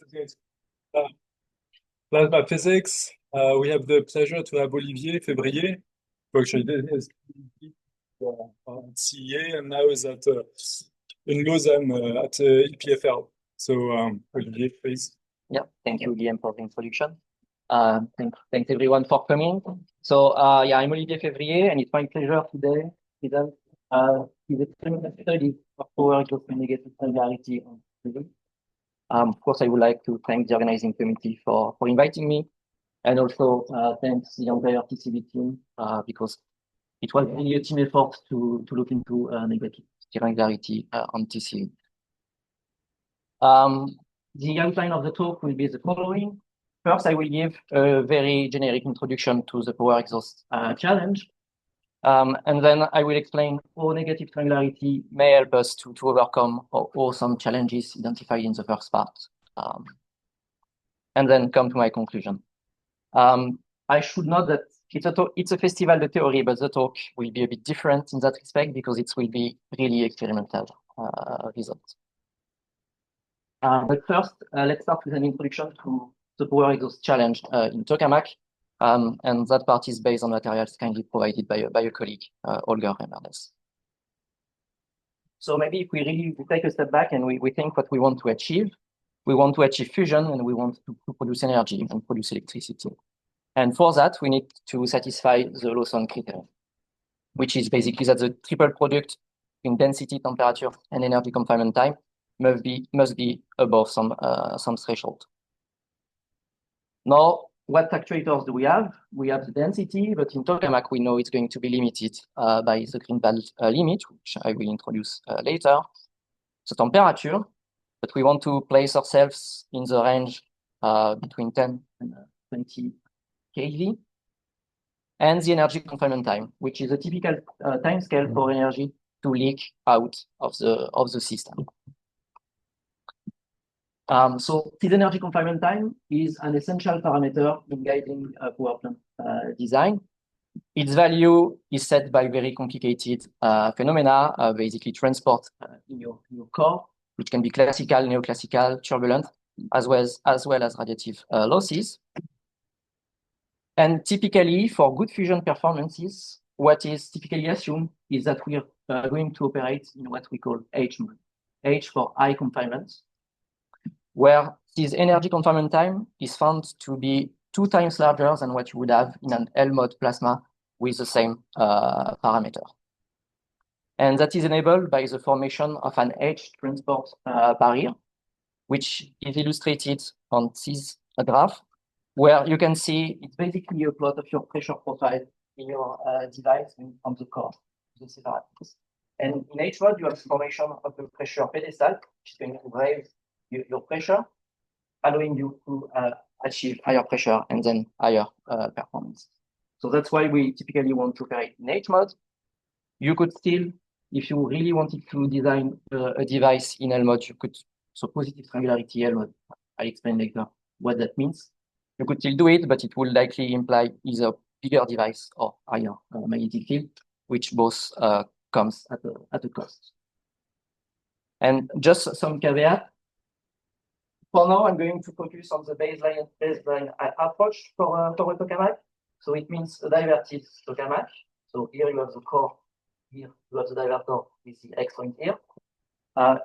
this is plasma physics. We have the pleasure to have Février, who actually did his PhD on CEA and now is at in Lausanne at EPFL. So Olivier, please. Yeah, thank you, Guillaume, for the introduction. Thanks everyone for coming. So yeah, I'm Olivier Février, and it's my pleasure today to present his experimental study of power exhaust negative singularity on Théorie. Of course, I would like to thank the organizing committee for inviting me, and also thanks the entire TCB team because it was really a team effort to look into negative singularity on TCB. The outline of the talk will be the following. First, I will give a very generic introduction to the power exhaust challenge. And then I will explain how negative triangularity may help us to overcome all some challenges identified in the first part. And then come to my conclusion. I should note that it's a festival de théorie, but the talk will be a bit different in that respect because it will be really experimental results. But first, let's start with an introduction to the power exhaust challenge in tokamak. And that part is based on materials kindly provided by a colleague, Holger Remernes. So maybe if we really take a step back and we think what we want to achieve fusion and we want to produce energy and produce electricity. And for that, we need to satisfy the Lawson criterion, which is basically that the triple product in density, temperature, and energy confinement time must be above some threshold. Now, what actuators do we have? We have the density, but in tokamak, we know it's going to be limited by the Greenwald limit, which I will introduce later. The temperature, but we want to place ourselves in the range between 10 and 20 kV. And the energy confinement time, which is a typical time scale for energy to leak out of the system. So this energy confinement time is an essential parameter in guiding power plant design. Its value is set by very complicated phenomena, basically transport in your core, which can be classical, neoclassical, turbulent, as well as radiative losses. And typically, for good fusion performances, what is typically assumed is that we are going to operate in what we call H mode. H for high confinement, where this energy confinement time is found to be 2 times larger than what you would have in an L mode plasma with the same parameter. And that is enabled by the formation of an H transport barrier, which is illustrated on this graph, where you can see it's basically a plot of your pressure profile in your device on the core, the separatists. And in H mode, you have the formation of the pressure pedestal, which is going to raise your pressure, allowing you to achieve higher pressure and then higher performance. So that's why we typically want to operate in H mode. You could still, if you really wanted to design a device in L mode, you could, so positive triangularity L mode, I'll explain later what that means. You could still do it, but it will likely imply either bigger device or higher magnetic field, which both comes at a cost. And just some caveat. For now, I'm going to focus on the baseline approach for a tokamak. So it means a diverted tokamak. So here you have the core, here you have the divertor with the X point here,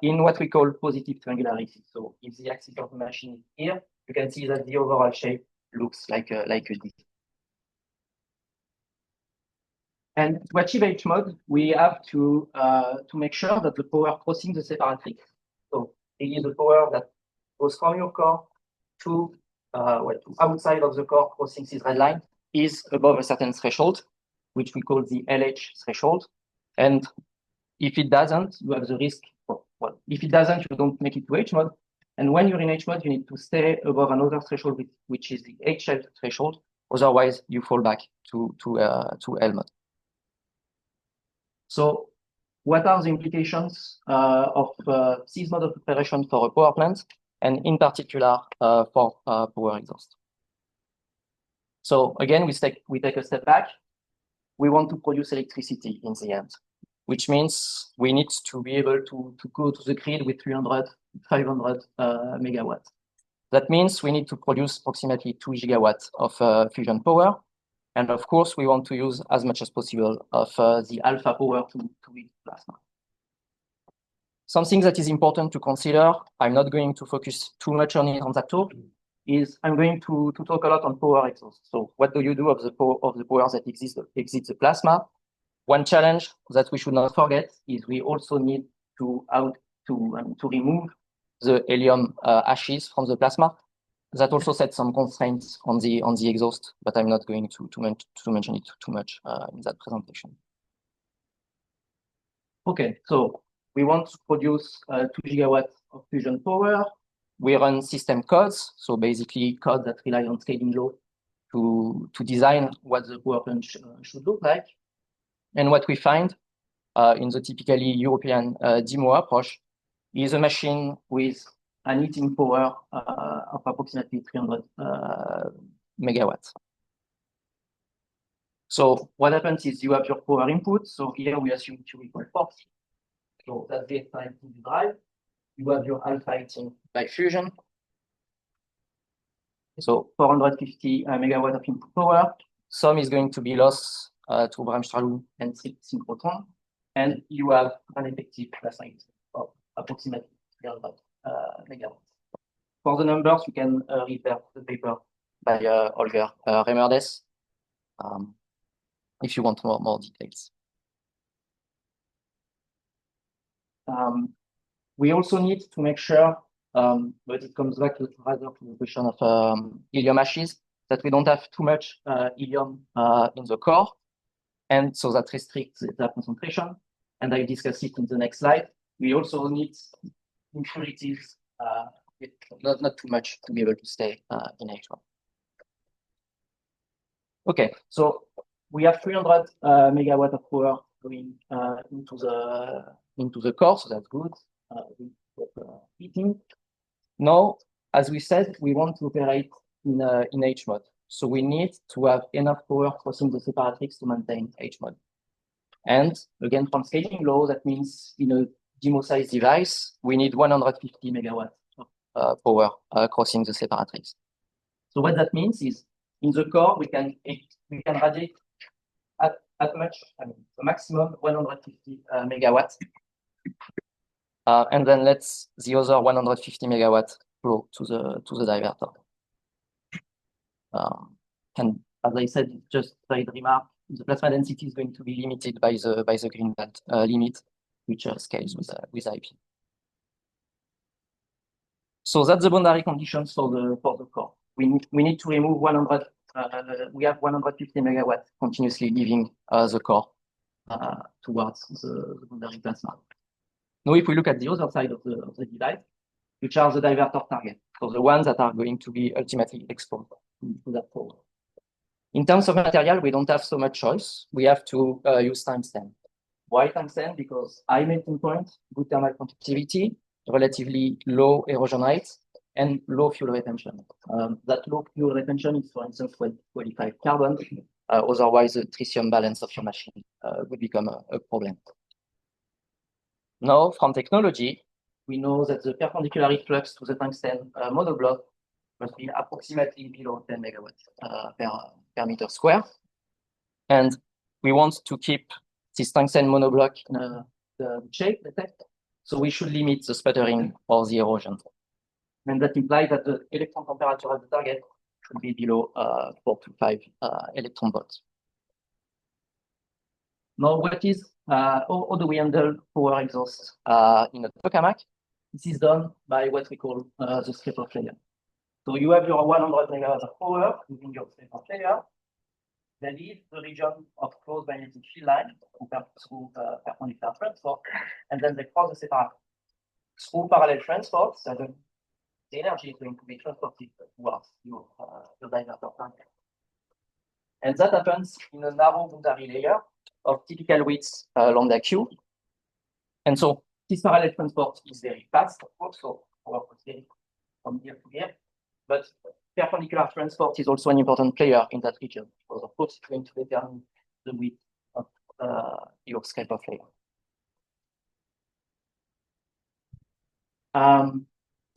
in what we call positive triangularity. So if the axis of the machine is here, you can see that the overall shape looks like a D. And to achieve H mode, we have to make sure that the power crossing the separatrix, so it is the power that goes from your core to outside of the core crossing this red line, is above a certain threshold, which we call the LH threshold. And if it doesn't, you have the risk. Well, if it doesn't, you don't make it to H mode. And when you're in H mode, you need to stay above another threshold, which is the HL threshold. Otherwise, you fall back to L mode. So what are the implications of this mode of operation for a power plant, and in particular for power exhaust? So again, we take a step back. We want to produce electricity in the end, which means we need to be able to go to the grid with 300, 500 megawatts. That means we need to produce approximately 2 gigawatts of fusion power. And of course, we want to use as much as possible of the alpha power to reach plasma. Something that is important to consider, I'm not going to focus too much on it on that talk, is I'm going to talk a lot on power exhaust. So what do you do of the power that exits the plasma? One challenge that we should not forget is we also need to remove the helium ashes from the plasma. That also sets some constraints on the exhaust, but I'm not going to mention it too much in that presentation. Okay, so we want to produce 2 gigawatts of fusion power. We run system codes, so basically code that rely on scaling law to design what the power plant should look like. And what we find in the typically European demo approach is a machine with an heating power of approximately 300 megawatts. So what happens is you have your power input. So here we assume Q equals 40. So that's the exciting drive. You have your alpha heating by fusion. So 450 megawatt of input power. Some is going to be lost to Bremsstrahlung and synchrotron. And you have an effective plasma of approximately 300 megawatts. For the numbers, you can refer the paper by Holger Remerdes if you want more details. We also need to make sure, but it comes back rather to the question of helium ashes, that we don't have too much helium in the core, and so that restricts the concentration. And I discuss it in the next slide. We also need impurities, not too much to be able to stay in H1. Okay, so we have 300 megawatt of power going into the core, so that's good. Heating. Now, as we said, we want to operate in H mode. So we need to have enough power crossing the separatrix to maintain H mode. And again, from scaling law, that means in a demo-sized device, we need 150 megawatts of power crossing the separatrix. So what that means is in the core, we can radiate at much, the maximum 150 megawatts. And then let's the other 150 megawatts flow to the diverter. And as I said, just side remark, the plasma density is going to be limited by the green band limit, which scales with IP. So that's the boundary conditions for the core. We need to remove 100. We have 150 megawatts continuously leaving the core towards the boundary plasma. Now, if we look at the other side of the device, which are the diverter targets, so the ones that are going to be ultimately exposed to that power. In terms of material, we don't have so much choice. We have to use tungsten. Why tungsten? Because high melting point, good thermal conductivity, relatively low erosion rates, and low fuel retention. That low fuel retention is, for instance, when qualified carbon. Otherwise, the tritium balance of your machine would become a problem. Now, from technology, we know that the perpendicular flux to the tungsten monoblock must be approximately below 10 megawatts per meter square. And we want to keep this tungsten monoblock in the shape, let's say. So we should limit the sputtering or the erosion. And that implies that the electron temperature at the target should be below 4 to 5 electron volts. Now, how do we handle power exhaust in a tokamak? This is done by what we call the scraper layer. So you have your 100 megawatts of power within your scraper layer. Then is the region of closed magnetic field line through perpendicular transport, and then they cross the separator. Through parallel transport, so the energy is going to be transported towards your diverter target. And that happens in a narrow boundary layer of typical width lambda Q. And so this parallel transport is very fast, of course, so our from here to here. But perpendicular transport is also an important player in that region, because of course it's going to determine the width of your scraper layer.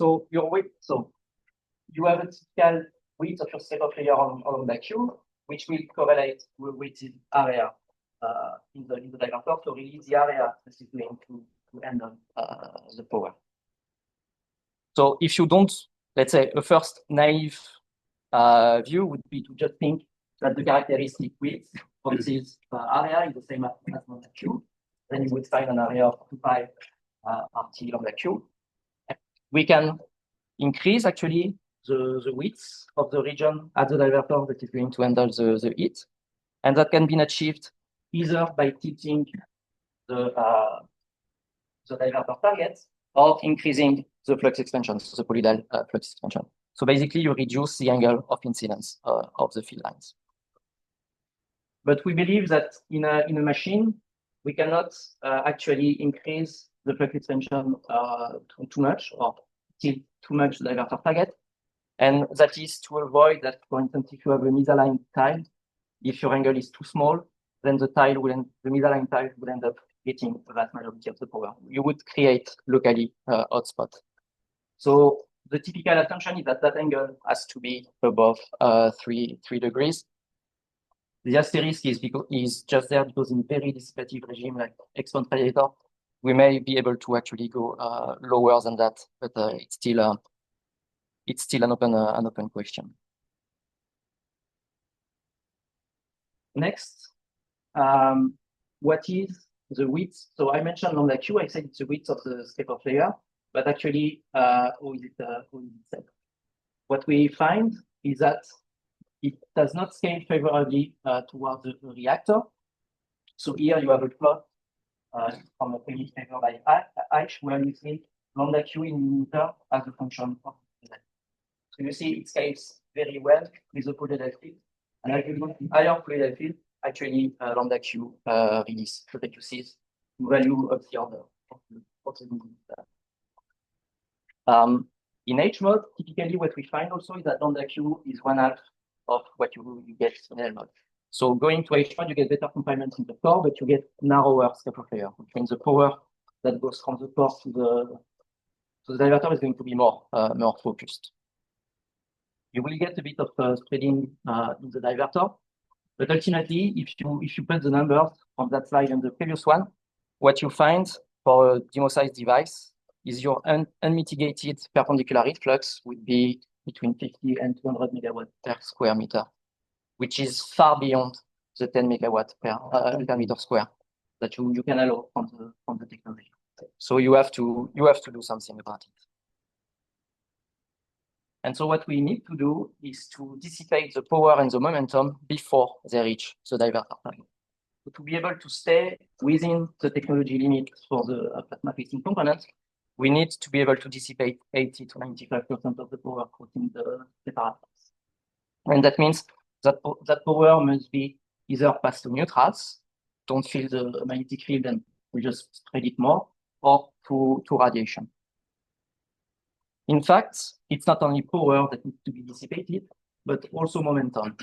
So your width, so you have a typical width of your step-off layer on the queue, which will correlate with the area in the diverter to release the area that is going to handle the power. So if you don't, let's say, a first naive view would be to just think that the characteristic width of this area is the same as lambda q. Then you would find an area of 2 pi RT lambda q. We can increase actually the width of the region at the diverter that is going to handle the heat. And that can be achieved either by tilting the diverter target or increasing the flux expansion, so the polydial flux expansion. So basically, you reduce the angle of incidence of the field lines. But we believe that in a machine, we cannot actually increase the flux expansion too much or tilt too much the diverter target. And that is to avoid that, for instance, if you have a misaligned tile, if your angle is too small, then the misaligned tile would end up getting the vast majority of the power. You would create locally hotspot. So the typical assumption is that that angle has to be above 3 degrees. The asterisk is just there because in very dissipative regime like expand radiator, we may be able to actually go lower than that, but it's still an open question. Next, what is the width? So I mentioned lambda q. I said it's the width of the step-off layer, but actually, how is it set? What we find is that it does not scale favorably towards the reactor. So here you have a plot from a previous paper by H, where you see lambda q in meter as a function of the. So you see it scales very well with the polydial field. And as you go to higher polydial field, actually lambda q release reduces value of the order of the in H mode, typically what we find also is that lambda q is 1/2 of what you get in L mode. So going to H mode, you get better confinement in the core, but you get narrower step-off layer, which means the power that goes from the core to the diverter is going to be more focused. You will get a bit of spreading in the diverter, but ultimately, if you put the numbers from that slide and the previous one, what you find for a demo-sized device is your unmitigated perpendicular heat flux would be between 50 and 200 megawatt per square meter, which is far beyond the 10 megawatt per meter square that you can allow from the technology. So you have to do something about it. And so what we need to do is to dissipate the power and the momentum before they reach the diverter target. So to be able to stay within the technology limit for the plasma facing component, we need to be able to dissipate 80 to 95% of the power within the separators. And that means that power must be either passed to neutrals, don't feel the magnetic field and we just spread it more, or to radiation. In fact, it's not only power that needs to be dissipated, but also momentum.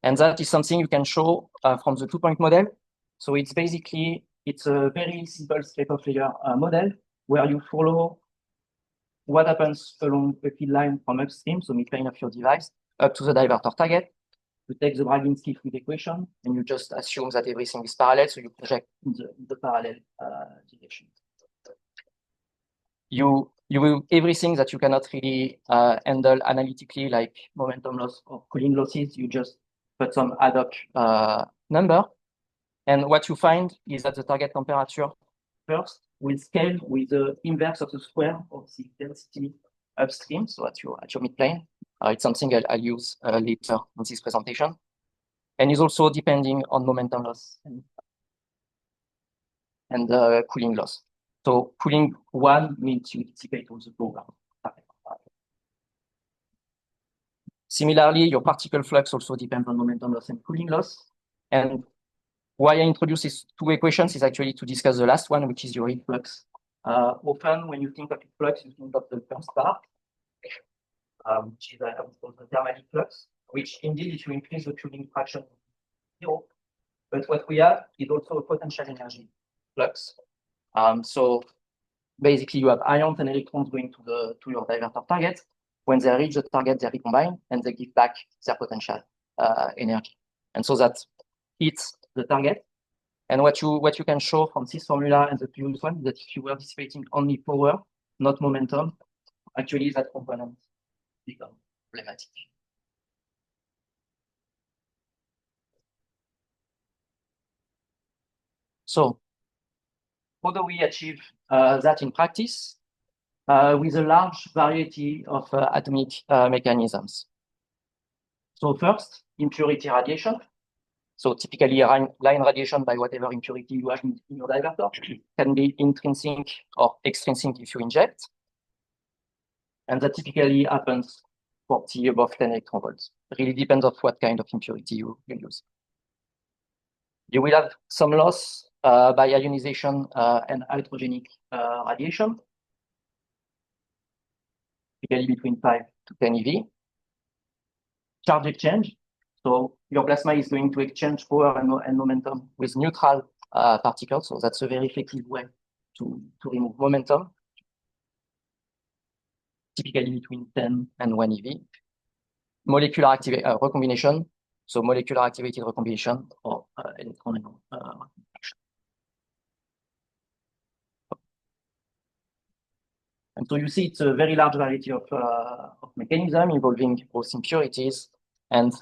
And that is something you can show from the 2-point model. So it's a very simple step-off layer model where you follow what happens along the field line from upstream, so midplane of your device, up to the diverter target. You take the Bragg-Stiff equation, and you just assume that everything is parallel, so you project in the parallel direction. You will everything that you cannot really handle analytically, like momentum loss or cooling losses, you just put some ad hoc number. And what you find is that the target temperature first will scale with the inverse of the square of the density upstream, so at your midplane. It's something I'll use later in this presentation. And is also depending on momentum loss and cooling loss. So cooling 1 means you dissipate all the power. Similarly, your particle flux also depends on momentum loss and cooling loss. And why I introduce these two equations is actually to discuss the last one, which is your heat flux. Often, when you think of heat flux, you think of the first part, which is the thermal heat flux, which indeed, if you increase the cooling fraction, 0. But what we have is also a potential energy flux. So basically, you have ions and electrons going to your diverter target, when they reach the target, they recombine and they give back their potential energy. And so that hits the target. And what you can show from this formula and the previous one is that if you were dissipating only power, not momentum, actually that component becomes problematic. So how do we achieve that in practice? With a large variety of atomic mechanisms. So first, impurity radiation. So typically line radiation by whatever impurity you have in your divertor can be intrinsic or extrinsic if you inject. And that typically happens for T above 10 electron volts. It really depends on what kind of impurity you use. You will have some loss by ionization and hydrogenic radiation, typically between 5 to 10 eV. Charge exchange. So your plasma is going to exchange power and momentum with neutral particles. So that's a very effective way to remove momentum, typically between 10 and 1 eV. Molecular recombination. So molecular activated recombination or electron recombination. And so you see it's a very large variety of mechanisms involving both impurities and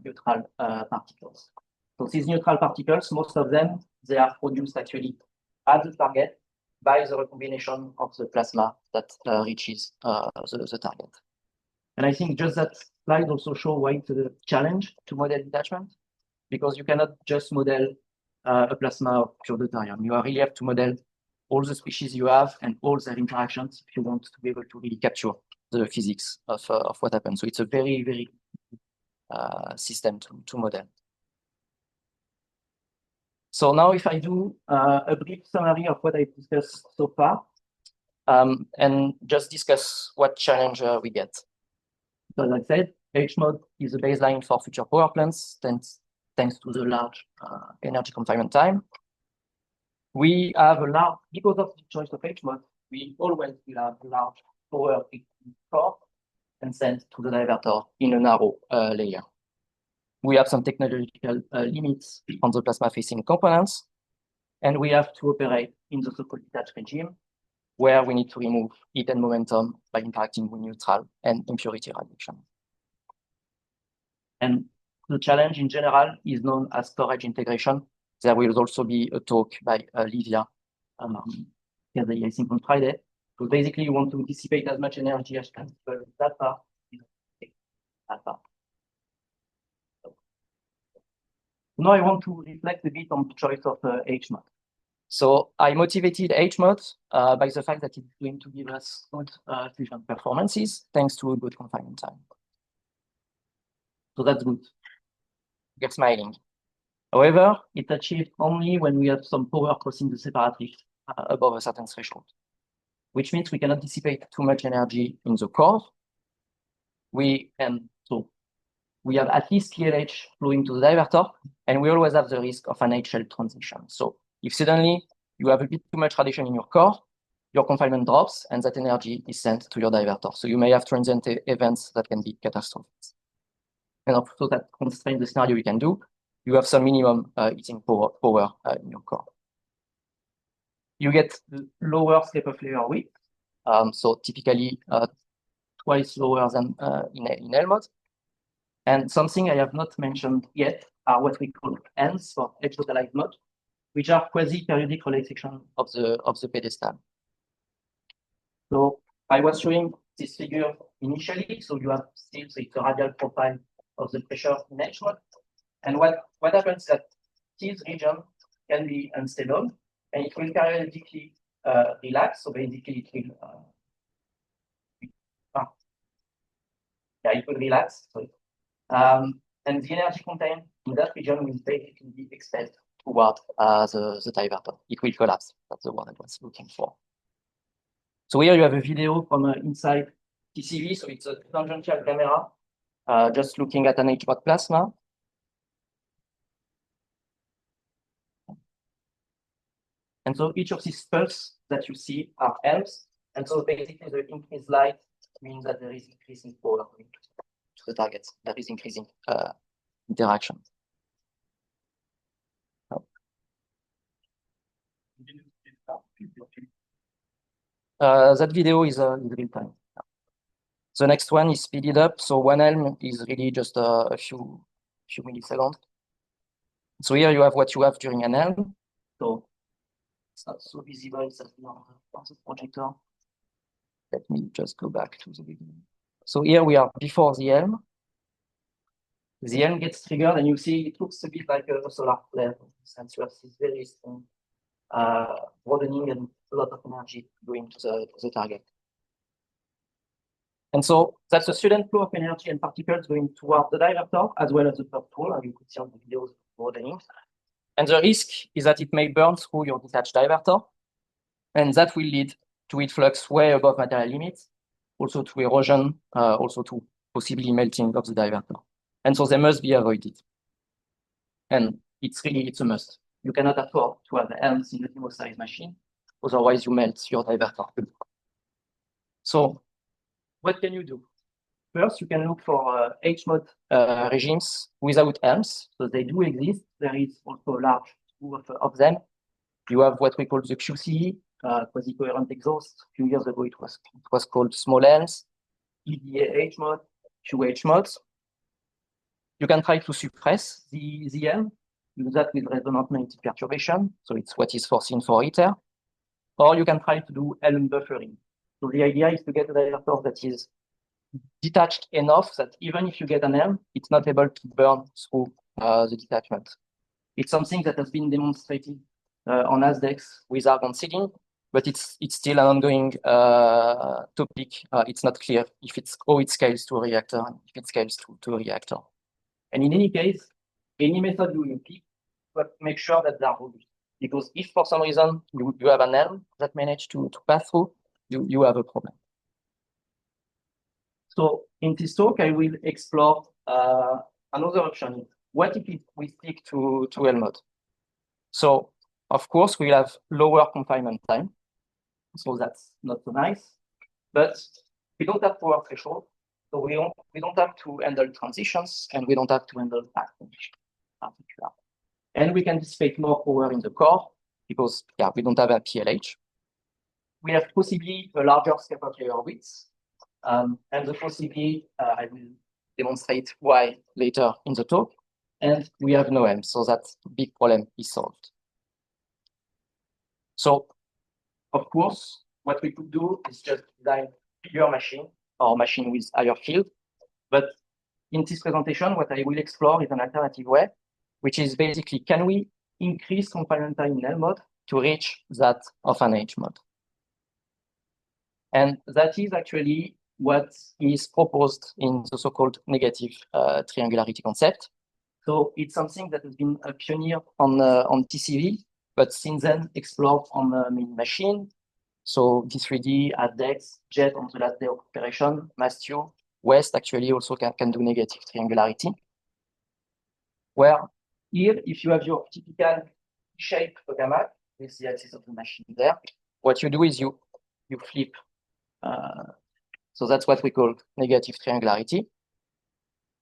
neutral particles. So these neutral particles, most of them, they are produced actually at the target by the recombination of the plasma that reaches the target. And I think just that slide also shows why it's a challenge to model detachment, because you cannot just model a plasma of pure deuterium. You really have to model all the species you have and all their interactions if you want to be able to really capture the physics of what happens. So it's a very, very system to model. So now if I do a brief summary of what I've discussed so far, and just discuss what challenge we get. So as I said, H mode is a baseline for future power plants, thanks to the large energy confinement time. We have a large, because of the choice of H mode, we always will have a large power core and sent to the divertor in a narrow layer. We have some technological limits on the plasma-facing components, and we have to operate in the so-called detached regime, where we need to remove heat and momentum by interacting with neutral and impurity radiation. And the challenge in general is known as storage integration. There will also be a talk by Livia, I think on Friday. So basically, you want to dissipate as much energy as possible. That part is that part. Now I want to reflect a bit on the choice of H mode. So I motivated H mode by the fact that it's going to give us good fusion performances thanks to a good confinement time. So that's good. You're smiling. However, it's achieved only when we have some power crossing the separator above a certain threshold, which means we cannot dissipate too much energy in the core. So we have at least PLH flowing to the divertor, and we always have the risk of an H-shell transition. So if suddenly you have a bit too much radiation in your core, your confinement drops, and that energy is sent to your divertor. So you may have transient events that can be catastrophic. And also that constrains the scenario you can do. You have some minimum heating power in your core. You get lower escape-off layer width, so typically twice lower than in L mode. And something I have not mentioned yet are what we call ends for edge-localized mode, which are quasi-periodic relay section of the pedestal. So I was showing this figure initially, so you have still it's a radial profile of the pressure in H mode. And what happens is that this region can be unstable, and it will periodically relax. So basically, it will relax. Sorry. And the energy contained in that region will basically be expelled toward the divertor. It will collapse. That's the word I was looking for. So here you have a video from inside TCV. So it's a tangential camera, just looking at an H-mode plasma. And so each of these pulses that you see are amps. And so basically the increased light means that there is increasing power to the target. There is increasing interaction. That video is in real time. The next one is speeded up. So 1 helm is really just a few milliseconds. So here you have what you have during an helm. So it's not so visible, it's on the projector. Let me just go back to the beginning. So here we are before the helm. The helm gets triggered, and you see it looks a bit like a solar flare. Since you have this very strong broadening and a lot of energy going to the target. And so that's a sudden flow of energy and particles going towards the divertor as well as the top tool, as you could see on the videos broadening. And the risk is that it may burn through your detached divertor, and that will lead to heat flux way above material limits, also to erosion, also to possibly melting of the divertor. And so they must be avoided. And it's a must. You cannot afford to have helms in a demo size machine, otherwise you melt your divertor. So what can you do? First, you can look for H-mode regimes without helms. So they do exist. There is also a large pool of them. You have what we call the QCE, quasi-coherent exhaust. A few years ago, it was called small helms, EDA H-mode, QH modes. You can try to suppress the helm. Do that with resonant magnetic perturbation. So it's what is foreseen for ITER. Or you can try to do helm buffering. So the idea is to get a divertor that is detached enough that even if you get an helm, it's not able to burn through the detachment. It's something that has been demonstrated on ASDEX with argon sealing, but it's still an ongoing topic. It's not clear if how it scales to a reactor and if it scales to a reactor. And in any case, any method you pick, but make sure that they are robust. Because if for some reason you have an helm that managed to pass through, you have a problem. So in this talk, I will explore another option. What if we stick to helm mode? So of course, we'll have lower confinement time. So that's not so nice. But we don't have power threshold. So we don't have to handle transitions, and we don't have to handle fast conditions. And we can dissipate more power in the core because we don't have a PLH. We have possibly a larger scaffold layer width. And the possibly, I will demonstrate why later in the talk. And we have no helm, so that big problem is solved. So, of course, what we could do is just design bigger machine or machine with higher field. But in this presentation, what I will explore is an alternative way, which is basically, can we increase confinement time in L mode to reach that of an H mode? And that is actually what is proposed in the so-called negative triangularity concept. So it's something that has been a pioneer on TCV, but since then explored on main machine. So D3D, ADEX, JET on the last day of operation, MASTU, West actually also can do negative triangularity. Where here, if you have your typical shape gamma with the axis of the machine there, what you do is you flip. So that's what we call negative triangularity.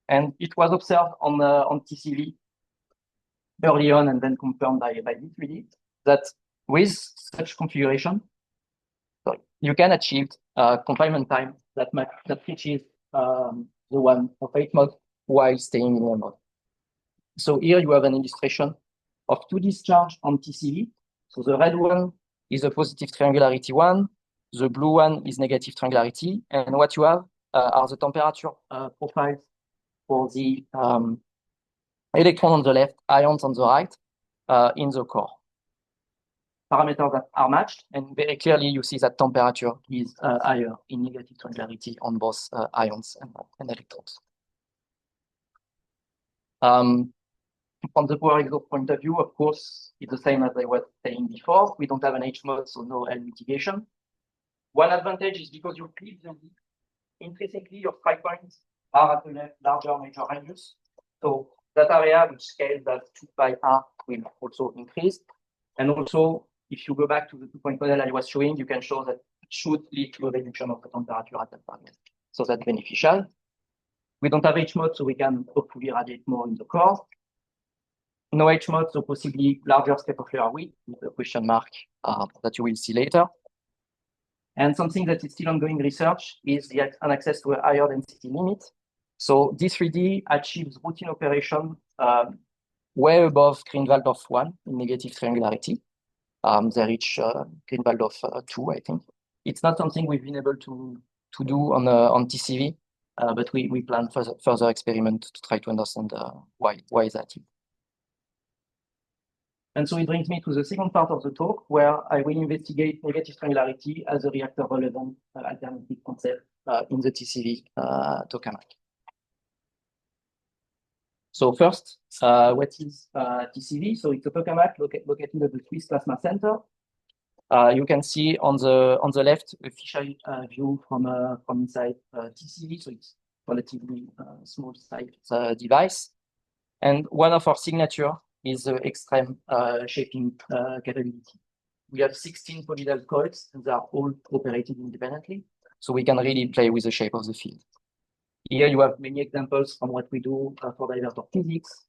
And it was observed on TCV early on and then confirmed by D3D that with such configuration, you can achieve confinement time that reaches the one of 8 mode while staying in 1 mode. So here you have an illustration of 2 discharge on TCV. So the red one is a positive triangularity one, the blue one is negative triangularity, and what you have are the temperature profiles for the electron on the left, ions on the right, in the core. Parameters that are matched, and very clearly you see that temperature is higher in negative triangularity on both ions and electrons. From the power exhaust point of view, of course, it's the same as I was saying before. We don't have an H mode, so no L mitigation. One advantage is because you flip the D, intrinsically your strike points are at a larger major radius. So that area which scales that 2 pi r will also increase. And also, if you go back to the 2-point model I was showing, you can show that should lead to a reduction of the temperature at that target. So that's beneficial. We don't have H mode, so we can hopefully radiate more in the core. No H mode, so possibly larger step of layer width, with a question mark that you will see later. And something that is still ongoing research is the access to a higher density limit. So D3D achieves routine operation way above Greenwald of 1 in negative triangularity. They reach Greenwald of 2, I think. It's not something we've been able to do on TCV, but we plan further experiment to try to understand why is that. And so it brings me to the second part of the talk, where I will investigate negative triangularity as a reactor-relevant alternative concept in the TCV tokamak. So first, what is TCV? So it's a tokamak located at the Swiss Plasma Center. You can see on the left a fisheye view from inside TCV. So it's relatively small size device. And one of our signature is the extreme shaping capability. We have 16 polyidal coils, and they are all operated independently. So we can really play with the shape of the field. Here you have many examples from what we do for divertor physics.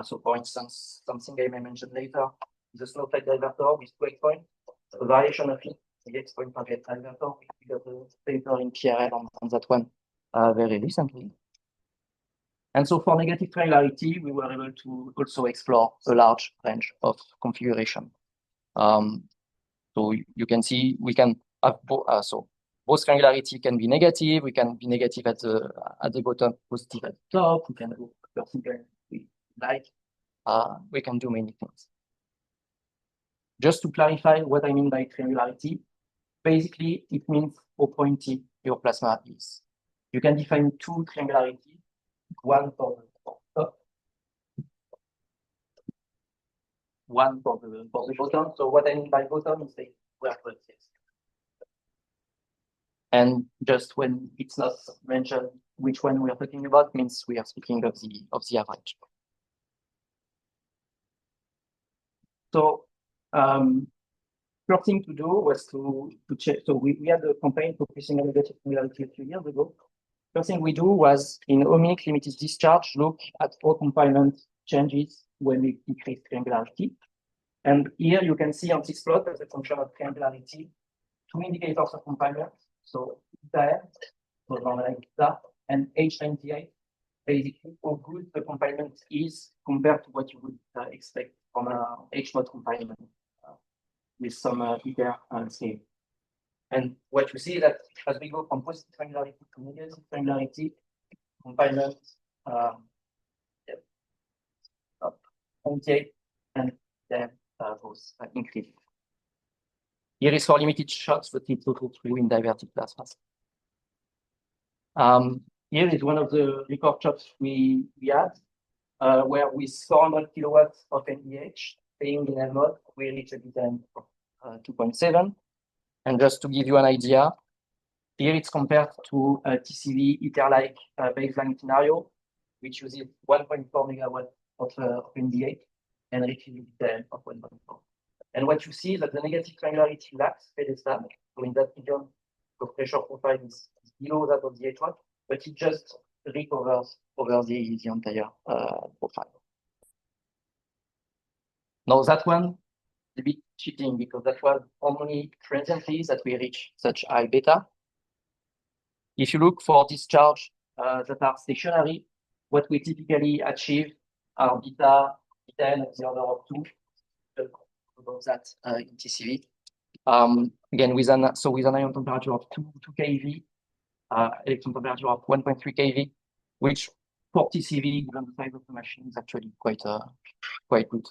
So for instance, something I may mention later, the snowflake divertor with 2 point, a variation of it, the X-point target divertor. We got a paper in PRL on that one very recently. And so for negative triangularity, we were able to also explore a large range of configuration. So you can see we can have both triangularity can be negative. We can be negative at the bottom, positive at the top. We can do percentile we like. We can do many things. Just to clarify what I mean by triangularity, basically it means how pointy your plasma is. You can define 2 triangularities. One for the top, one for the bottom. So what I mean by bottom is they were exist. And just when it's not mentioned which one we are talking about, means we are speaking of the average. So first thing to do was to check. So we had a campaign focusing on negative triangularity a few years ago. First thing we do was in ohmic limited discharge, look at how confinement changes when we decrease triangularity. And here you can see on this plot as a function of triangularity, 2 indicators of confinement. So theta, so like that, and H98, basically how good the confinement is compared to what you would expect from a H mode confinement with some hyper scale. And what you see is that as we go from positive triangularity to negative triangularity, confinement and then those increase. Here is for limited shots, but it's also true in diverted plasmas. Here is one of the record shots we had, where with 400 kilowatts of NVH, staying in L mode, we reach a beta of 2.7. And just to give you an idea, here it's compared to a TCV ITER-like baseline scenario, which uses 1.4 megawatt of NVH and reaches beta of 1.4. And what you see is that the negative triangularity lacks pedestal. So in that region, the pressure profile is below that of the H1, but it just recovers over the entire profile. Now that one, a bit cheating because that was only transiently that we reach such high beta. If you look for discharge that are stationary, what we typically achieve are beta N of the order of 2, above that in TCV. Again, with an ion temperature of 2 keV, electron temperature of 1.3 keV, which for TCV, given the size of the machine, is actually quite good.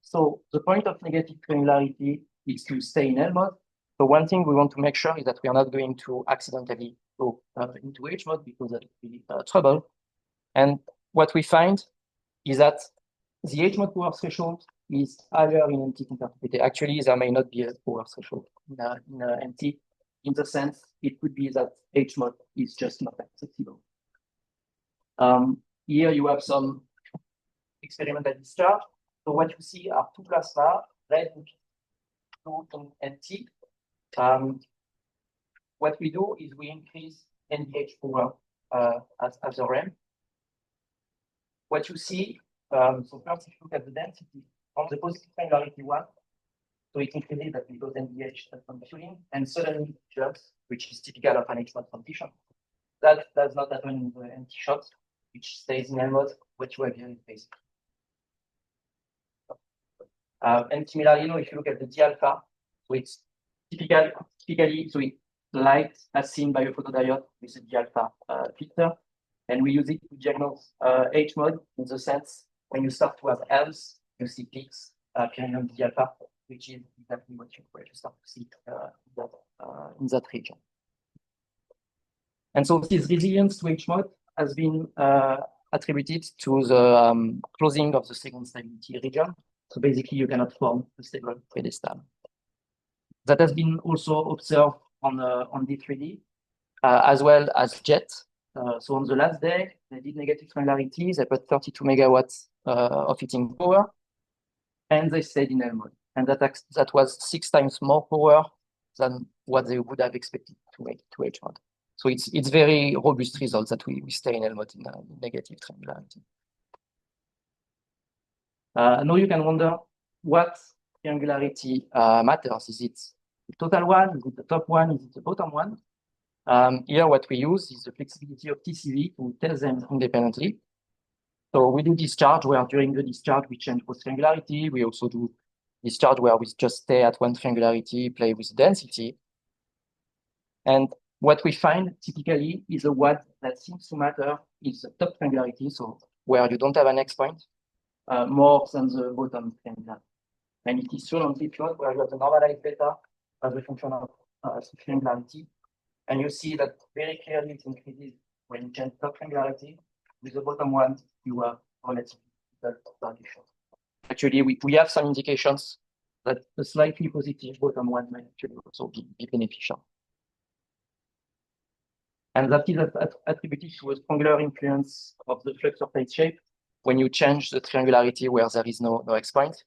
So the point of negative triangularity is to stay in L mode. So one thing we want to make sure is that we are not going to accidentally go into H mode because that will be trouble. And what we find is that the H mode power threshold is higher in MT compared to PT. Actually, there may not be a power threshold in MT. In the sense, it could be that H mode is just not accessible. Here you have some experimental discharge. So what you see are 2 plasma red, blue, and T. What we do is we increase NVH power as a ramp. What you see, so first if you look at the density on the positive triangularity one, so it increases that because NVH is functioning, and suddenly it jumps, which is typical of an H-mode condition. That does not happen in the NT shot, which stays in L mode, what you have here in phase. And similarly, if you look at the D alpha, so it's typically, so it's light as seen by a photodiode with a D alpha filter. And we use it to diagnose H mode in the sense when you start to have L's, you see peaks appearing on D alpha, which is exactly what you start to see in that region. And so this resilience to H mode has been attributed to the closing of the second stability region. So basically, you cannot form a stable predistal. That has been also observed on D3D, as well as JET. So on the last day, they did negative triangularity. They put 32 megawatts of heating power, and they stayed in L mode. And that was 6 times more power than what they would have expected to make to H mode. So it's very robust results that we stay in L mode in negative triangularity. Now you can wonder what triangularity matters. Is it the total one? Is it the top one? Is it the bottom one? Here, what we use is the flexibility of TCV to test them independently. So we do discharge where during the discharge, we change both triangularity. We also do discharge where we just stay at one triangularity, play with density. And what we find typically is the one that seems to matter is the top triangularity, so where you don't have an X point, more than the bottom triangularity. And it is shown on the plot where you have the normalized beta as a function of triangularity. And you see that very clearly it increases when you change top triangularity. With the bottom one, you have relatively variation. Actually, we have some indications that a slightly positive bottom one might actually also be beneficial. And that is attributed to a stronger influence of the flux surface shape when you change the triangularity where there is no X point.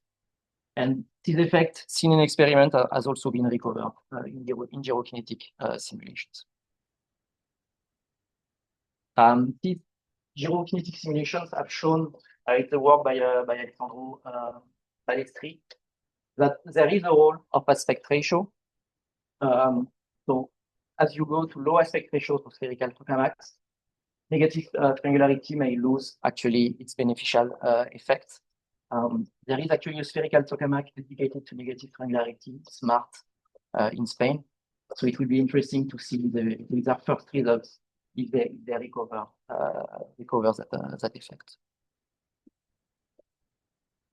And this effect seen in experiment has also been recovered in gyrokinetic simulations. These gyrokinetic simulations have shown in the work by Alessandro Balestri that there is a role of aspect ratio. So as you go to low aspect ratio to spherical tokamaks, negative triangularity may lose actually its beneficial effect. There is actually a spherical tokamak dedicated to negative triangularity, SMART, in Spain. So it will be interesting to see with our first results if they recover that effect.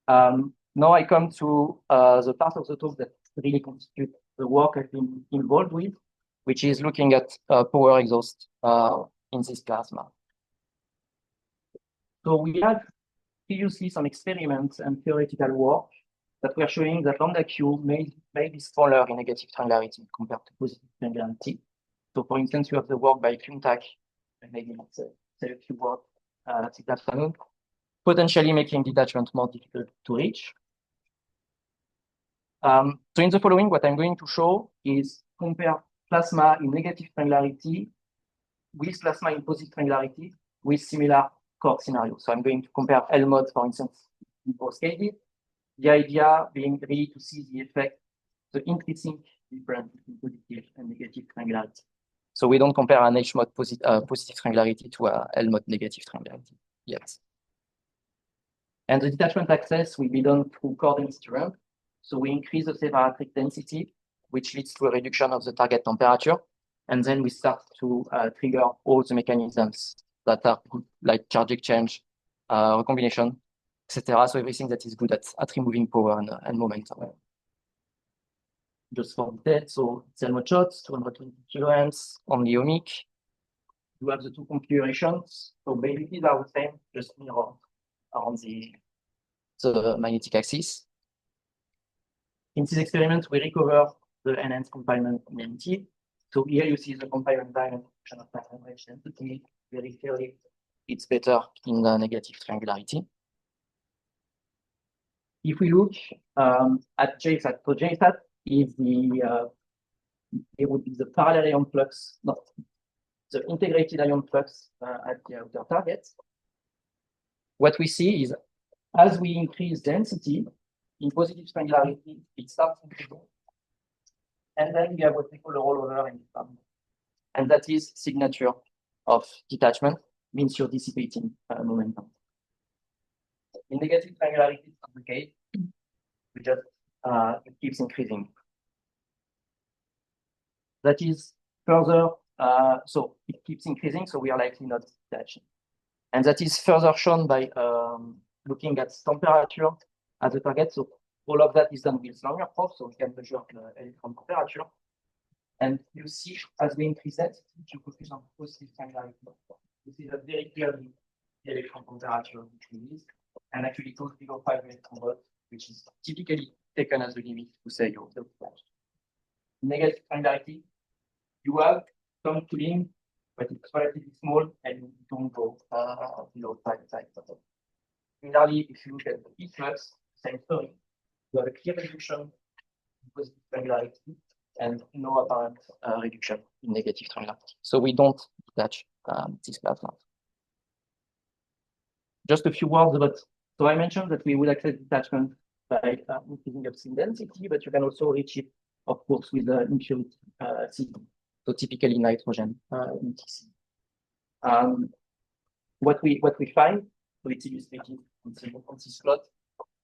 Now I come to the part of the talk that really constitutes the work I've been involved with, which is looking at power exhaust in this plasma. So we had previously some experiments and theoretical work that were showing that lambda Q may be smaller in negative triangularity compared to positive triangularity. So for instance, you have the work by Kuntak, and maybe say a few words this afternoon, potentially making detachment more difficult to reach. So in the following, what I'm going to show is compare plasma in negative triangularity with plasma in positive triangularity with similar core scenarios. So I'm going to compare L mode, for instance, in both cases. The idea being really to see the effect, the intrinsic difference between positive and negative triangularity. So we don't compare an H mode positive triangularity to a L mode negative triangularity yet. And the detachment access will be done through core density ramp. So we increase the separatric density, which leads to a reduction of the target temperature. And then we start to trigger all the mechanisms that are good, like charge exchange, recombination, etc. So everything that is good at removing power and momentum. Just for detail, so cell mode shots, 220 kiloamps, only ohmic. You have the two configurations. So basically they are the same, just mirror around the magnetic axis. In this experiment, we recover the enhanced confinement in MT. So here you see the confinement dimension of maximum range density. Very clearly, it's better in the negative triangularity. if we look at JSAT, so JSAT is it would be the parallel ion flux, not the integrated ion flux at the outer target. What we see is as we increase density in positive strangularity, it starts increasing. And then we have what we call a rollover in the and that is signature of detachment, means you're dissipating momentum. In negative strangularity, it's complicated. We just it keeps increasing. That is further, so it keeps increasing, so we are likely not detaching. And that is further shown by looking at temperature as a target. So all of that is done with Langer probe, so we can measure electron temperature. And you see, as we increase that, you focus on positive strangularity. You see that very clearly the electron temperature increases, and actually goes below 5 electron volts, which is typically taken as the limit to say your negative strangularity. You have some cooling, but it's relatively small, and you don't go below 5 electron. Similarly, if you look at the heat flux, same story. You have a clear reduction in positive strangularity and no apparent reduction in negative strangularity. So we don't detach this plasma. Just a few words about, so I mentioned that we would access detachment by increasing upstream density, but you can also reach it, of course, with the impurity CD. So typically nitrogen in TC. What we find, so it's illustrated on this plot.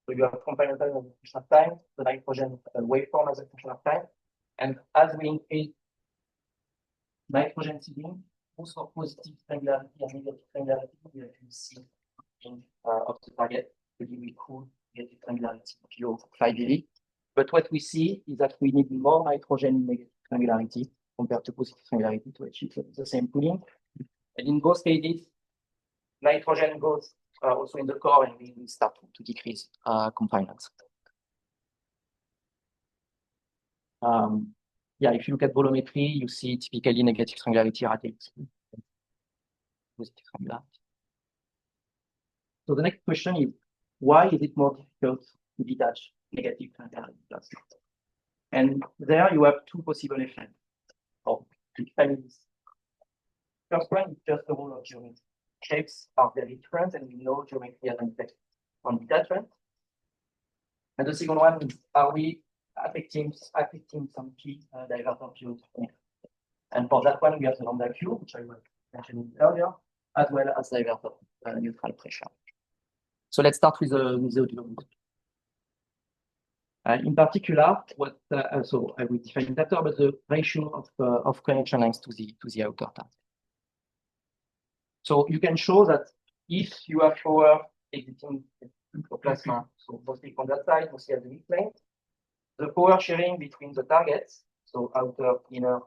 So you have component time as a function of time, the nitrogen waveform as a function of time. And as we increase nitrogen seeding, both for positive strangularity and negative strangularity, we actually see of the target, really cool negative strangularity of 5 eV. But what we see is that we need more nitrogen in negative strangularity compared to positive strangularity to achieve the same cooling. And in both cases, nitrogen goes also in the core, and we start to decrease confinement. Yeah, if you look at bolometry, you see typically negative strangularity at 80. Positive strangularity. So the next question is, why is it more difficult to detach negative strangularity plasma? And there you have two possible effects of families. First one is just the rule of geometry. Shapes are very different, and we know geometry has an effect on detachment. And the second one is, are we affecting some key diverter fields? And for that one, we have the lambda Q, which I was mentioning earlier, as well as diverter neutral pressure. So let's start with the audio. In particular, what so I will define it after, but the ratio of connection lengths to the outer target. So you can show that if you have power exiting the plasma, so mostly from that side, mostly at the mid plane, the power sharing between the targets, so outer, inner,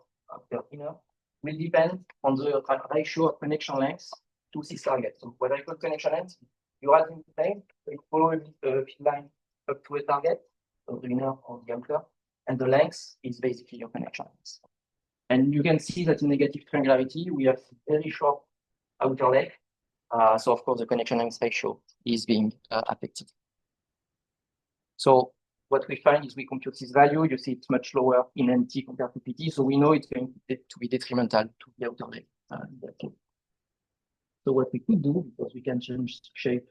will depend on the ratio of connection lengths to this target. So what I call connection length, you have in plane, so you follow a line up to a target, so the inner or the outer, and the length is basically your connection length. And you can see that in negative strangularity, we have very short outer leg. So of course, the connection length ratio is being affected. So what we find is we compute this value. You see it's much lower in NT compared to PT. So we know it's going to be detrimental to the outer leg. So what we could do, because we can change shape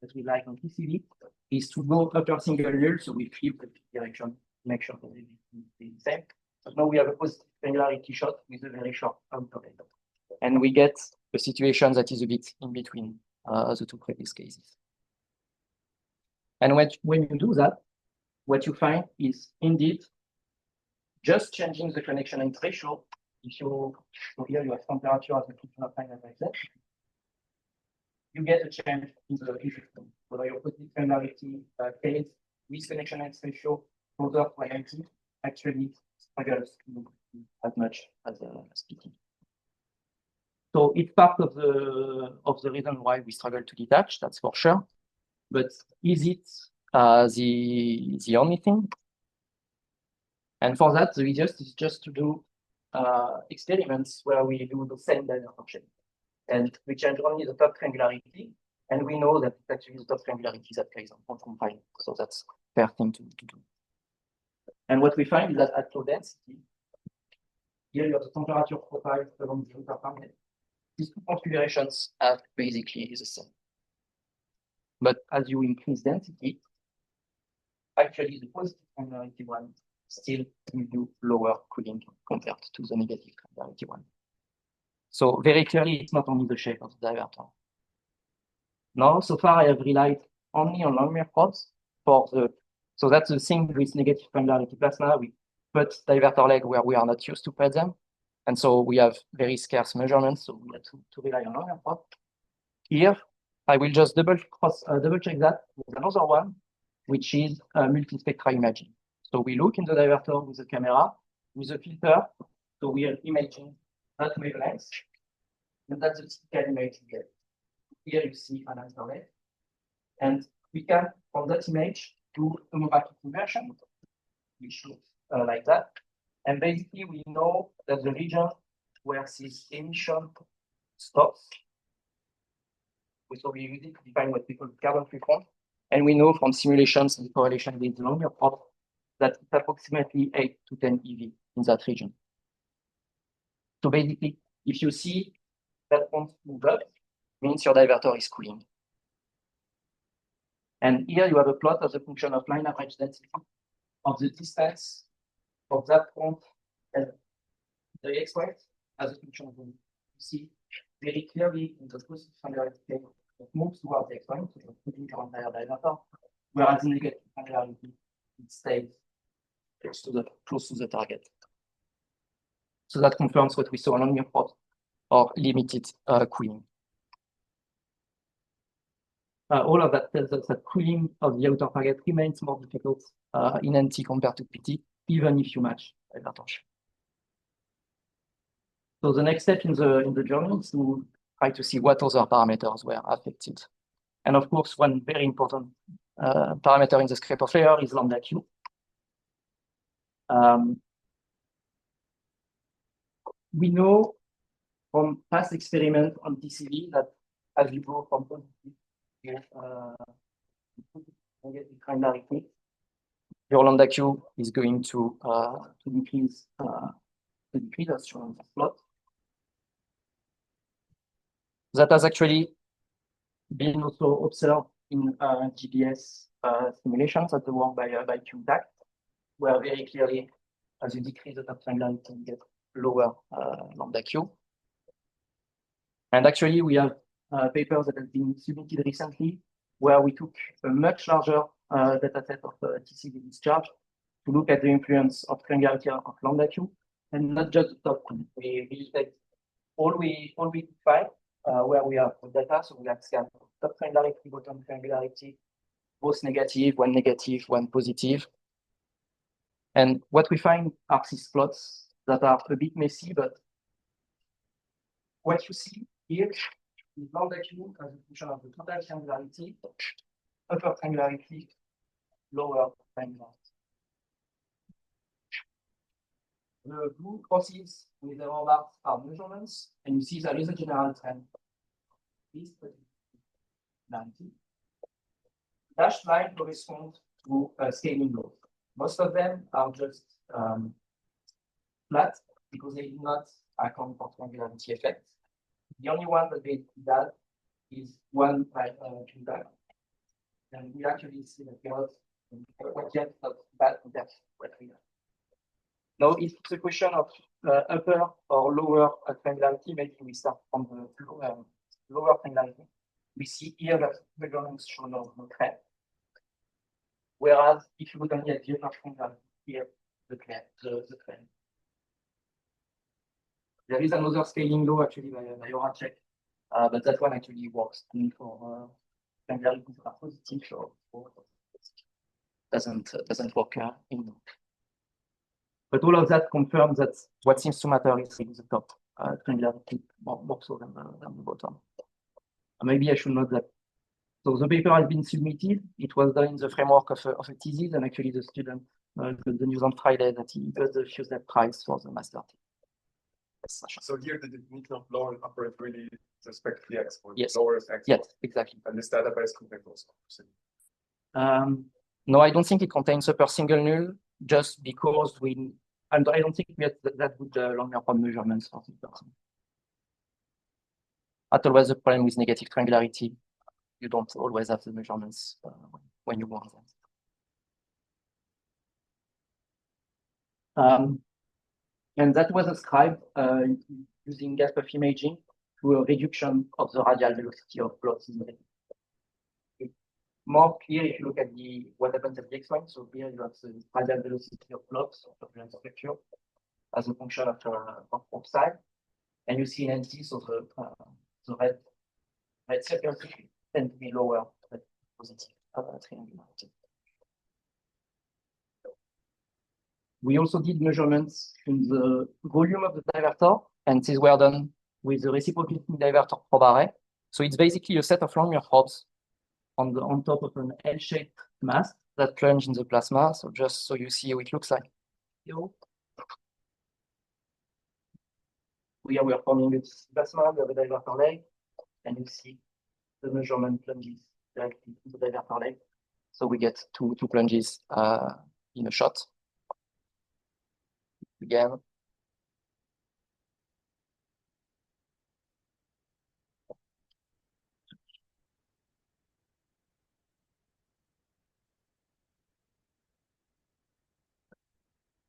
that we like on PCB, is to go upper single null. So we flip the direction, make sure that it is the same. But now we have a positive granularity shot with a very short outer leg. And we get a situation that is a bit in between the two previous cases. And when you do that, what you find is indeed just changing the connection length ratio. If you, so here you have temperature as a function of time, as I said, you get a change in the system. So your positive granularity case with connection length ratio closer to IMT actually struggles as much as PT. So it's part of the reason why we struggle to detach, that's for sure. But is it the only thing? And for that, the easiest is just to do experiments where we do the same diversion. And we change only the top granularity, And we know that it's actually the top triangularity that carries on 1.5. So that's a fair thing to do. And what we find is that at low density, here you have the temperature profile along the interface. These two configurations are basically the same. But as you increase density, actually the positive triangularity one still gives you lower cooling compared to the negative triangularity one. So very clearly, it's not only the shape of the divertor. Now, so far I have relied only on long probes for the, so that's the thing with negative triangularity plasma. We put divertor leg where we are not used to put them. And so we have very scarce measurements, so we have to rely on long probe. Here, I will just double check that with another one, which is multispectral imaging. So we look in the divertor with the camera, with a filter, so we are imaging that wavelength, and that's the typical image we get. Here you see an infrared, and we can, from that image, do homographic conversion, which looks like that. And basically, we know that the region where this emission stops, so we use it to define what we call carbon-free front. And we know from simulations and correlation with the longer probe that it's approximately 8 to 10 EV in that region. So basically, if you see that front move up, means your divertor is cooling. And here you have a plot as a function of line average density of the distance of that front and the x-y as a function of the. You see very clearly in the positive triangularity case it moves towards the x-y, so it's cooling your entire divertor, whereas in negative triangularity it stays close to the target. So that confirms what we saw on your probe or limited cooling. All of that tells us that cooling of the outer target remains more difficult in NT compared to PT, even if you match divertor shape. So the next step in the journey is to try to see what other parameters were affected. And of course, one very important parameter in the scraper layer is lambda Q. We know from past experiments on PCV that as you go from positive negative triangularity, your lambda Q is going to decrease as shown on the plot. That has actually been also observed in GBS simulations at the work by QTAC, where very clearly, as you decrease the top triangularity, you get lower lambda Q. And actually, we have papers that have been submitted recently, where we took a much larger data set of TCV discharge to look at the influence of triangularity of lambda Q, and not just the top two. We take all we could find where we have data, so we have scanned top triangularity, bottom triangularity, both negative, one positive. And what we find are these plots that are a bit messy, but what you see here is lambda Q as a function of the total triangularity, upper triangularity, lower triangularity. The blue crosses with the bars are measurements, and you see there is a general trend. This triangularity. Dashed line corresponds to scaling laws. Most of them are just flat because they do not account for triangularity effect. The only one that they do that is one by QDAC. And we actually see that what yet not bad compared to what we have. Now, if it's a question of upper or lower triangularity, maybe we start from the lower triangularity. We see here that the measurements show no trend. Whereas if you look only at the upper triangularity, here the trend. There is another scaling law actually by Horacek, but that one actually works only for triangularities that are positive, so doesn't work in. But all of that confirms that what seems to matter is the top triangularity more so than the bottom. Maybe I should note that. So the paper has been submitted. It was done in the framework of a thesis, and actually the student got the news on Friday that he got the FUSELAB prize for the master thesis. So here the definition of lower and upper is really respect the X point. Yes. Lower is X Yes, point. exactly. And this database contains also. No, I don't think it contains upper single null, just because and I don't think we have that good longer form measurements for this person. That's always the problem with negative triangularity. You don't always have the measurements when you want them. And that was ascribed using gas puff imaging to a reduction of the radial velocity of plots in the more clear if you look at what happens at the x-line. So here you have the radial velocity of plots of the structure as a function of side, and you see in NT, so the red circles tend to be lower than positive triangularity. We also did measurements in the volume of the divertor, and these were done with the reciprocating divertor probe array. So it's basically a set of Langmuir probes on top of an L-shaped mass that plunge in the plasma. So just so you see how it looks like. Here we are forming a plasma, we have a divertor leg, and you see the measurement plunges directly into the divertor leg. So we get two plunges in a shot. Again.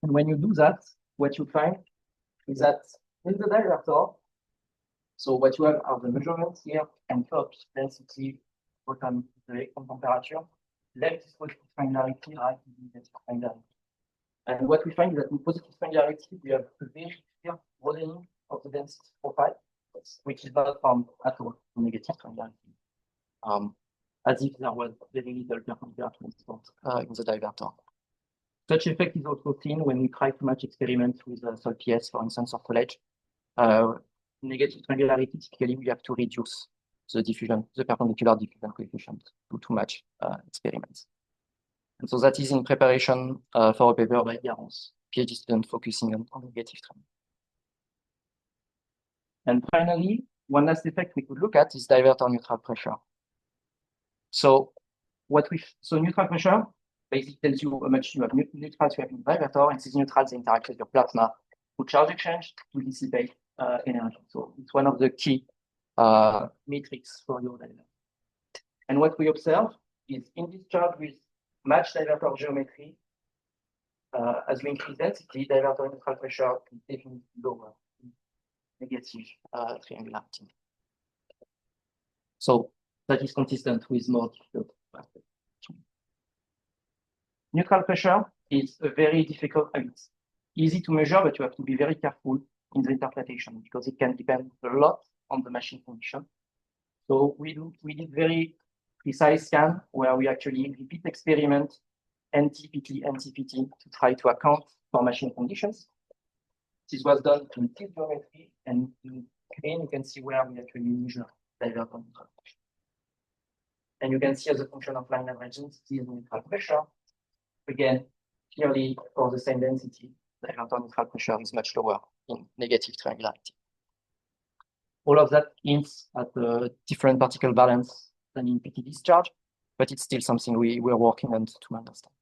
And when you do that, what you find is that in the divertor, so what you have are the measurements here, and top density, bottom the electron temperature, left is positive triangularity, right is negative triangularity. And what we find is that in positive triangularity, we have a very clear broadening of the density profile, which is not found at all in negative triangularity. As if there was very little perpendicular transport in the divertor. Such effect is also seen when we try to match experiments with sol PS, for instance, or foliage. Negative triangularity, typically we have to reduce the diffusion, the perpendicular diffusion coefficient to match experiments. And so that is in preparation for a paper by Garance, PhD student focusing on negative triangularity. And finally, one last effect we could look at is divertor neutral pressure. So neutral pressure basically tells you how much you have neutrals you have in the divertor, and these neutrals interact with your plasma through charge exchange to dissipate energy. So it's one of the key metrics for your divertor. And what we observe is in this chart with matched divertor geometry, as we increase density, divertor neutral pressure is definitely lower, negative triangularity. So that is consistent with more difficult aspects. Neutral pressure is a very difficult, it's easy to measure, but you have to be very careful in the interpretation because it can depend a lot on the machine condition. So we did very precise scan where we actually repeat experiment NTPT to try to account for machine conditions. This was done in T geometry, and in green you can see where we actually measure divertor neutral pressure. And you can see as a function of line averagings, this neutral pressure. Again, clearly for the same density, divertor neutral pressure is much lower in negative triangularity. All of that hints at a different particle balance than in PT discharge, but it's still something we're working on to understand.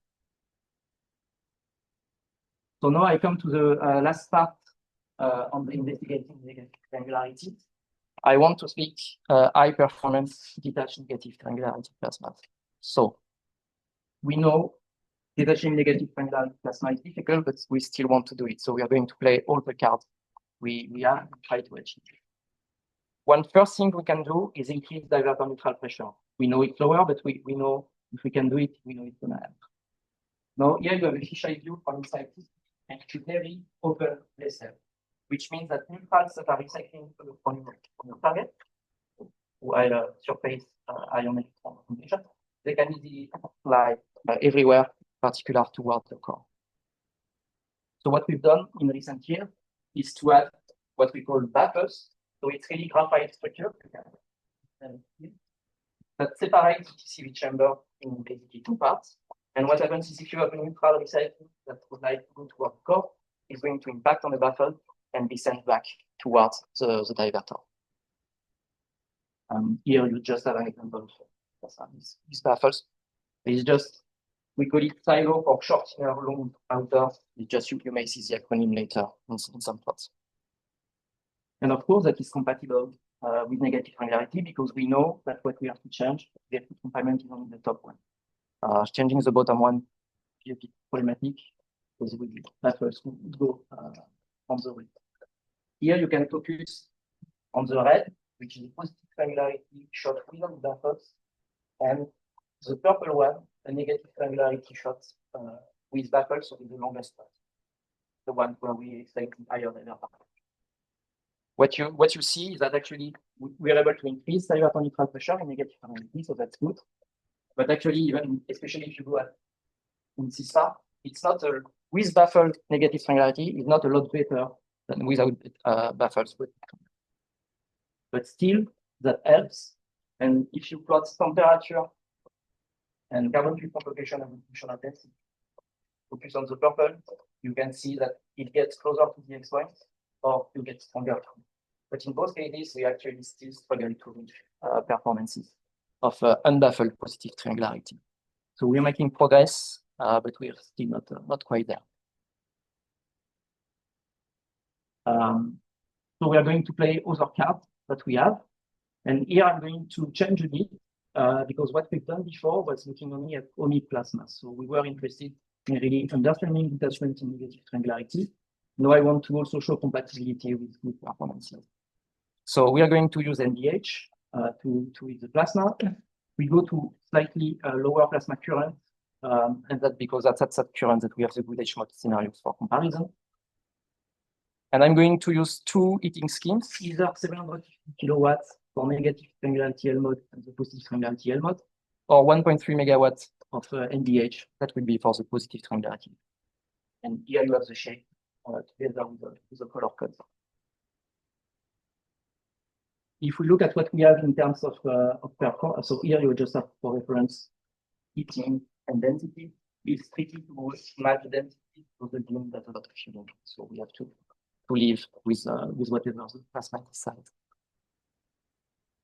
So now I come to the last part on the investigating negative triangularity. I want to speak high performance detached negative triangularity plasma. So we know detaching negative triangularity plasma is difficult, but we still want to do it. So we are going to play all the cards we are and try to achieve. One first thing we can do is increase divertor neutral pressure. We know it's lower, but we know if we can do it, we know it's going to happen. Now here you have a fisheye view from inside this, and it's a very open vessel, which means that neutrals that are recycling from your target, while surface ion electron condition, they can easily fly everywhere, particular towards the core. So what we've done in recent years is to add what we call buffers. So it's really graphite structure that separates the TCV chamber in basically two parts. And what happens is if you have a neutral recycling that would like to go toward the core, is going to impact on the baffle and be sent back towards the diverter. Here you just have an example of these baffles. It's just, we call it silo for short inner, long outer. It's just you may see the acronym later in some plots. And of course, that is compatible with negative granularity because we know that what we have to change, the confinement is only the top one. Changing the bottom one is a bit problematic because baffles would go on the way. Here you can focus on the red, which is positive granularity shot without baffles, and the purple one, a negative granularity shot with baffles, so with the longest part, the one where we expect higher than What you see is that actually we are able to increase diverter neutral pressure in negative granularity, so that's good. But actually, even especially if you go in CISA, it's not with baffled negative granularity is not a lot better than without baffles. But still, that helps. And if you plot temperature and carbon tree propagation and functional density, focus on the purple, you can see that it gets closer to the X point or you get stronger. But in both cases, we actually still struggle to reach performances of unbaffled positive triangularity. So we're making progress, but we're still not quite there. So we are going to play other cards that we have. And here I'm going to change a bit because what we've done before was looking only at OMI plasma. So we were interested in really understanding detachment in negative triangularity. Now I want to also show compatibility with good performances. So we are going to use NDH to read the plasma. We go to slightly lower plasma current, and that's because that's at that current that we have the good HMOD scenarios for comparison. And I'm going to use two heating schemes, either 750 kilowatts for negative triangularity L mode and the positive triangularity L mode, or 1.3 megawatts of NDH, that will be for the positive triangularity. And here you have the shape together with the color code. If we look at what we have in terms of performance, so here you just have for reference heating and density. It's tricky to match density to the beam that a lot of you don't. So we have to live with whatever the plasma decides.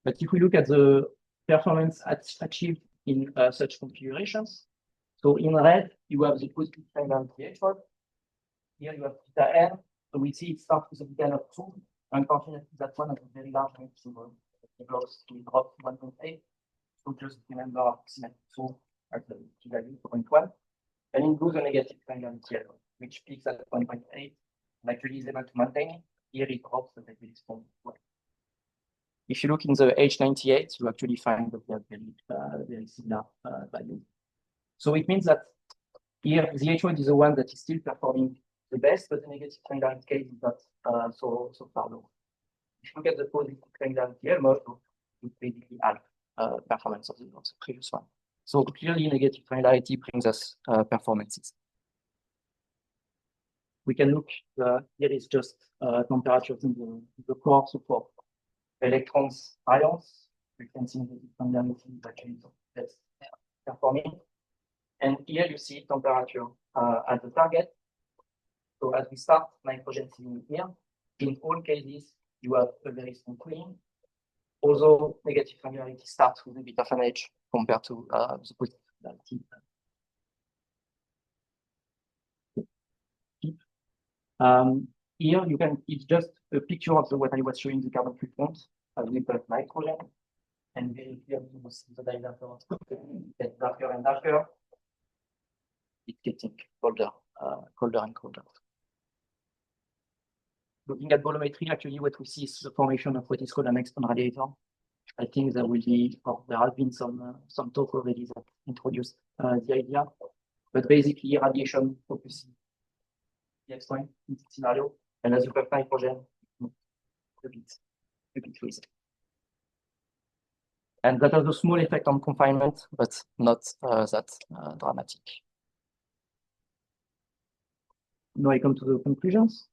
But if we look at the performance achieved in such configurations, so in red, you have the positive triangularity H1. Here you have theta n. So we see it starts with a beta of 2. Unfortunately, that one has a very large symbol. It goes to drop 1.8. So just remember approximately 2 at the p-value 0.1. And it goes a negative triangularity, which peaks at 1.8 and actually is able to maintain it. Here it drops at a very strong point. If you look in the H98, you actually find that they have very similar values. So it means that here the H1 is the one that is still performing the best, but the negative triangularity case is not so far low. If you look at the positive triangularity L mode, it's basically half performance of the previous one. So clearly negative triangularity brings us performances. We can look, here is just temperatures in the core support. Electrons, ions, we can see the triangularity actually that's performing. And here you see temperature at the target. So as we start nitrogen ceiling here, in all cases, you have a very strong cooling. Although negative granularity starts with a bit of an edge compared to the positive granularity. Here you can, it's just a picture of what I was showing the carbon footprint as we put nitrogen. And very clearly you see the diverter get darker and darker. It's getting colder and colder. Looking at bolometry, actually what we see is the formation of what is called an external radiator. I think there will be, or there have been some talk already that introduced the idea. But basically radiation focuses the X-point in this scenario. And as you have nitrogen, a bit freeze. And that has a small effect on confinement, but not that dramatic. Now I come to the conclusions.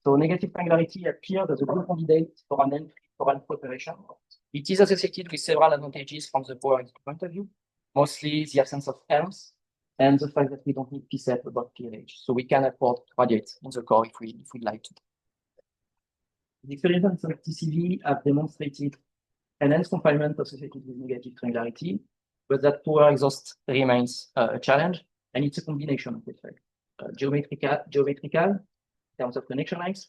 So negative triangularity appears as a good candidate for an entry for an operation. It is associated with several advantages from the power point of view, mostly the absence of ELMS and the fact that we don't need PSEP above PLH. So we can afford to radiate in the core if we'd like to. The experiments of TCV have demonstrated enhanced confinement associated with negative triangularity, but that power exhaust remains a challenge, and it's a combination of effects. Geometrical, in terms of connection lengths,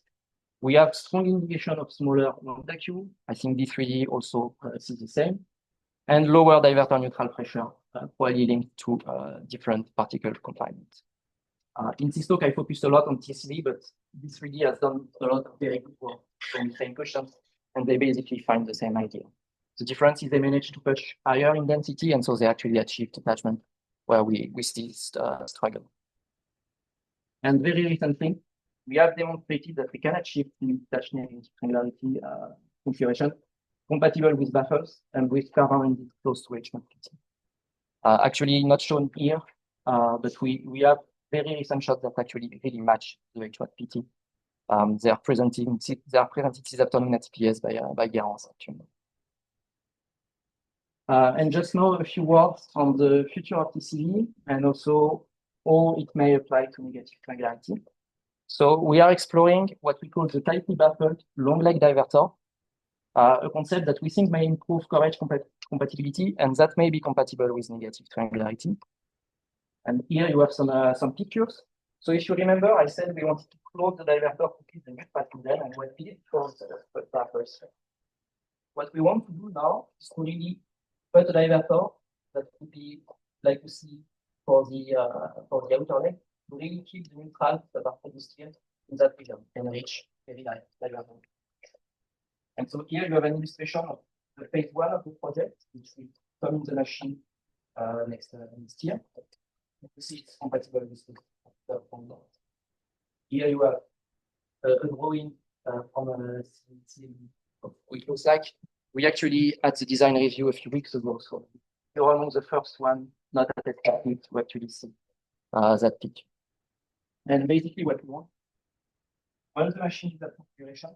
we have strong indication of smaller lambda Q. I think D3D also sees the same, and lower divertor neutral pressure, probably linked to different particle confinement. In this talk, I focused a lot on TCV, but D3D has done a lot of very good work on the same questions, and they basically find the same idea. The difference is they managed to push higher in density, and so they actually achieved attachment where we still struggle. And very recently, we have demonstrated that we can achieve detached triangularity configuration compatible with baffles and with carbon close to H1. Actually, not shown here, but we have very recent shots that actually really match the H1 PT. They are presented this afternoon at TPS by Garance, actually. And just now a few words on the future of TCV and also how it may apply to negative triangularity. So we are exploring what we call the tightly baffled long leg divertor, a concept that we think may improve coverage compatibility, and that may be compatible with negative triangularity. And here you have some pictures. So if you remember, I said we wanted to close the divertor to keep the net path to them, and what we did close the baffles. What we want to do now is to really put a divertor that would be like you see for the outer leg, to really keep the neutrals that are produced here in that region and reach very nice divertor. And so here you have an illustration of the phase 1 of the project, which will come in the machine next year. You see it's compatible with the formula. Here you have a drawing from it looks like we actually had the design review a few weeks ago, so you're among the first one not at that point to actually see that picture. And basically what we want, run the machine in that configuration,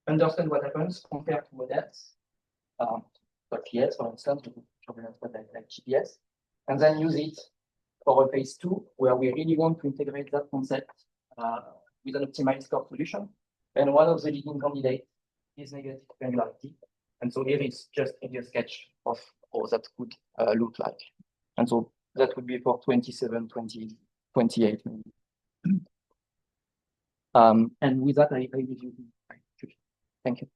understand what happens compared to models, GPS, for instance, like GPS, and then use it for a phase 2, where we really want to integrate that concept with an optimized core solution. And one of the leading candidates is negative triangularity. And so here is just a sketch of how that could look like. And so that would be for 27, 20, 28 maybe. And with that, I give you. Thank you.